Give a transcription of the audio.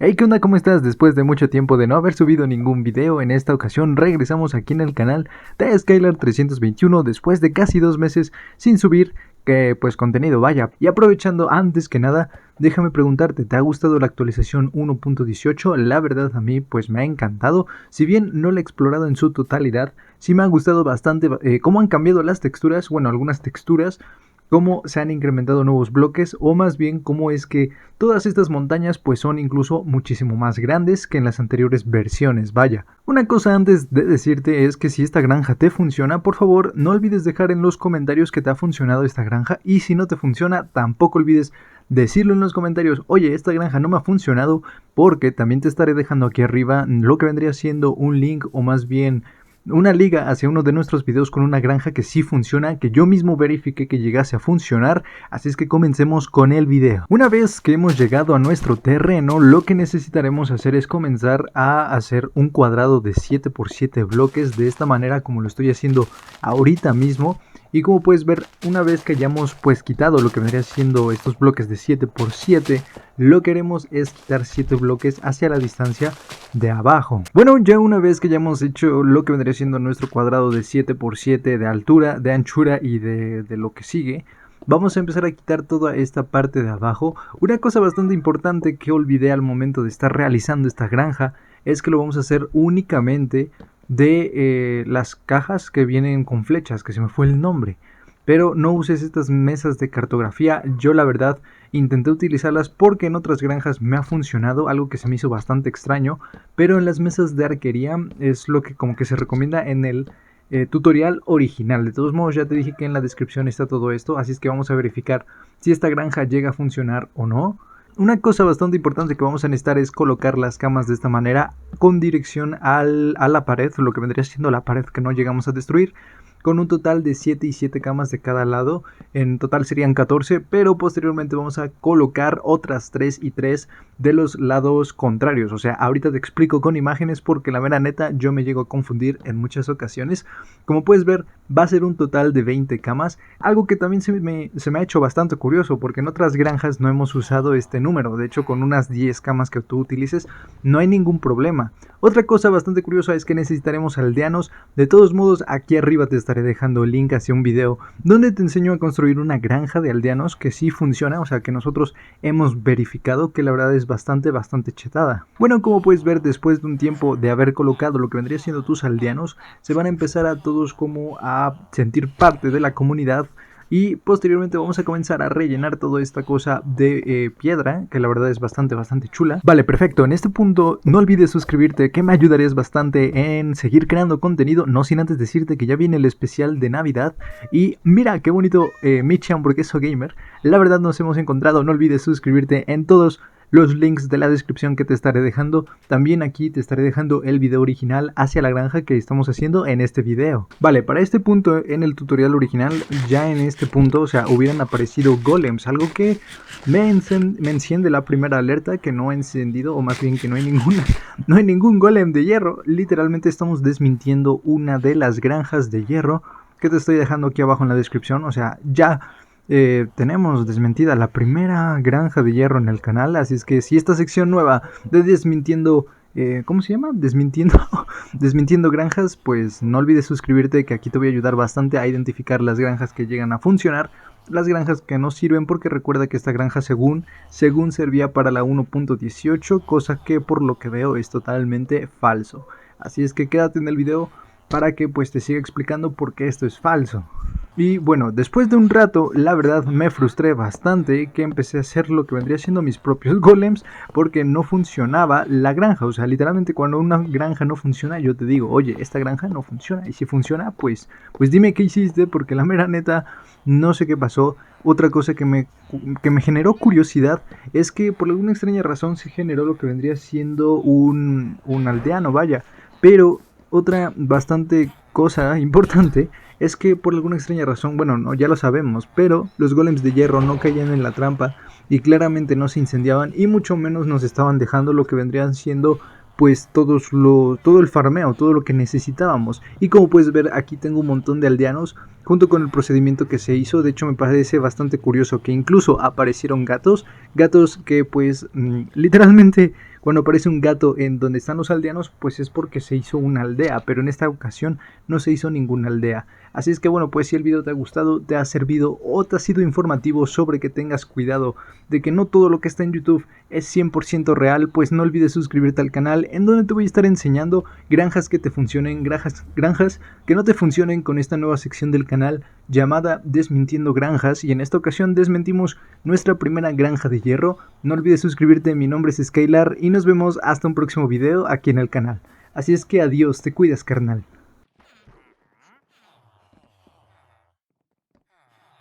Hey, ¿qué onda? ¿Cómo estás? Después de mucho tiempo de no haber subido ningún video, en esta ocasión regresamos aquí en el canal de Skylar 321 después de casi 2 meses sin subir contenido, vaya. Y aprovechando antes que nada, déjame preguntarte, ¿te ha gustado la actualización 1.18? La verdad a mí pues me ha encantado, si bien no la he explorado en su totalidad, sí me ha gustado bastante cómo han cambiado las texturas, bueno, algunas texturas, cómo se han incrementado nuevos bloques, o más bien cómo es que todas estas montañas pues son incluso muchísimo más grandes que en las anteriores versiones, vaya. Una cosa antes de decirte es que si esta granja te funciona, por favor no olvides dejar en los comentarios que te ha funcionado esta granja, y si no te funciona tampoco olvides decirlo en los comentarios, oye, esta granja no me ha funcionado, porque también te estaré dejando aquí arriba lo que vendría siendo un link, o más bien una liga hacia uno de nuestros videos con una granja que sí funciona, que yo mismo verifiqué que llegase a funcionar, así es que comencemos con el video. Una vez que hemos llegado a nuestro terreno, lo que necesitaremos hacer es comenzar a hacer un cuadrado de 7x7 bloques, de esta manera como lo estoy haciendo ahorita mismo. Y como puedes ver, una vez que hayamos pues quitado lo que vendría siendo estos bloques de 7x7, lo que haremos es quitar 7 bloques hacia la distancia de abajo. Bueno, ya una vez que hayamos hecho lo que vendría siendo nuestro cuadrado de 7x7 de altura, de anchura y de lo que sigue, vamos a empezar a quitar toda esta parte de abajo. Una cosa bastante importante que olvidé al momento de estar realizando esta granja es que lo vamos a hacer únicamente de las cajas que vienen con flechas, que se me fue el nombre. Pero no uses estas mesas de cartografía. Yo la verdad intenté utilizarlas porque en otras granjas me ha funcionado, algo que se me hizo bastante extraño, pero en las mesas de arquería es lo que como que se recomienda en el tutorial original. De todos modos ya te dije que en la descripción está todo esto, así es que vamos a verificar si esta granja llega a funcionar o no. Una cosa bastante importante que vamos a necesitar es colocar las camas de esta manera con dirección a la pared, lo que vendría siendo la pared que no llegamos a destruir, con un total de 7 y 7 camas de cada lado. En total serían 14, pero posteriormente vamos a colocar otras 3 y 3 de los lados contrarios. O sea, ahorita te explico con imágenes porque la mera neta yo me llego a confundir en muchas ocasiones. Como puedes ver, va a ser un total de 20 camas, algo que también se me ha hecho bastante curioso porque en otras granjas no hemos usado este número. De hecho, con unas 10 camas que tú utilices no hay ningún problema. Otra cosa bastante curiosa es que necesitaremos aldeanos. De todos modos, aquí arriba te estaré dejando el link hacia un video donde te enseño a construir una granja de aldeanos que sí funciona, o sea que nosotros hemos verificado que la verdad es bastante chetada. Bueno, como puedes ver, después de un tiempo de haber colocado lo que vendría siendo tus aldeanos, se van a empezar a todos como a sentir parte de la comunidad. Y posteriormente vamos a comenzar a rellenar toda esta cosa de piedra, que la verdad es bastante chula. Vale, perfecto. En este punto no olvides suscribirte, que me ayudarías bastante en seguir creando contenido. No sin antes decirte que ya viene el especial de Navidad. Y mira qué bonito Michi Hamburgueso Gamer. La verdad nos hemos encontrado. No olvides suscribirte en todos los links de la descripción que te estaré dejando. También aquí te estaré dejando el video original hacia la granja que estamos haciendo en este video. Vale, para este punto en el tutorial original, ya en este punto, o sea, hubieran aparecido golems, algo que me enciende la primera alerta, que no he encendido, o más bien que no hay ningún golem de hierro. Literalmente estamos desmintiendo una de las granjas de hierro que te estoy dejando aquí abajo en la descripción. O sea, ya tenemos desmentida la primera granja de hierro en el canal, así es que si esta sección nueva de desmintiendo, ¿cómo se llama? Desmintiendo granjas, pues no olvides suscribirte, que aquí te voy a ayudar bastante a identificar las granjas que llegan a funcionar, las granjas que no sirven, porque recuerda que esta granja según servía para la 1.18, cosa que por lo que veo es totalmente falso. Así es que quédate en el video para que pues te siga explicando por qué esto es falso. Y bueno, después de un rato, la verdad me frustré bastante, que empecé a hacer lo que vendría siendo mis propios golems, porque no funcionaba la granja. O sea, literalmente cuando una granja no funciona, yo te digo, oye, esta granja no funciona. Y si funciona, pues dime qué hiciste, porque la mera neta no sé qué pasó. Otra cosa que me generó curiosidad es que por alguna extraña razón se generó lo que vendría siendo un aldeano, vaya. Pero otra bastante cosa importante es que por alguna extraña razón, bueno, no, ya lo sabemos, pero los golems de hierro no caían en la trampa y claramente no se incendiaban, y mucho menos nos estaban dejando lo que vendrían siendo pues todo el farmeo, todo lo que necesitábamos. Y como puedes ver, aquí tengo un montón de aldeanos junto con el procedimiento que se hizo. De hecho, me parece bastante curioso que incluso aparecieron gatos que pues literalmente Cuando aparece un gato en donde están los aldeanos, pues es porque se hizo una aldea, pero en esta ocasión no se hizo ninguna aldea. Así es que bueno, pues si el video te ha gustado, te ha servido o te ha sido informativo sobre que tengas cuidado de que no todo lo que está en YouTube es 100% real, pues no olvides suscribirte al canal, en donde te voy a estar enseñando granjas que te funcionen, granjas que no te funcionen, con esta nueva sección del canal llamada Desmintiendo Granjas, y en esta ocasión desmentimos nuestra primera granja de hierro. No olvides suscribirte, mi nombre es Skylar y nos vemos hasta un próximo video aquí en el canal. Así es que adiós, te cuidas, carnal.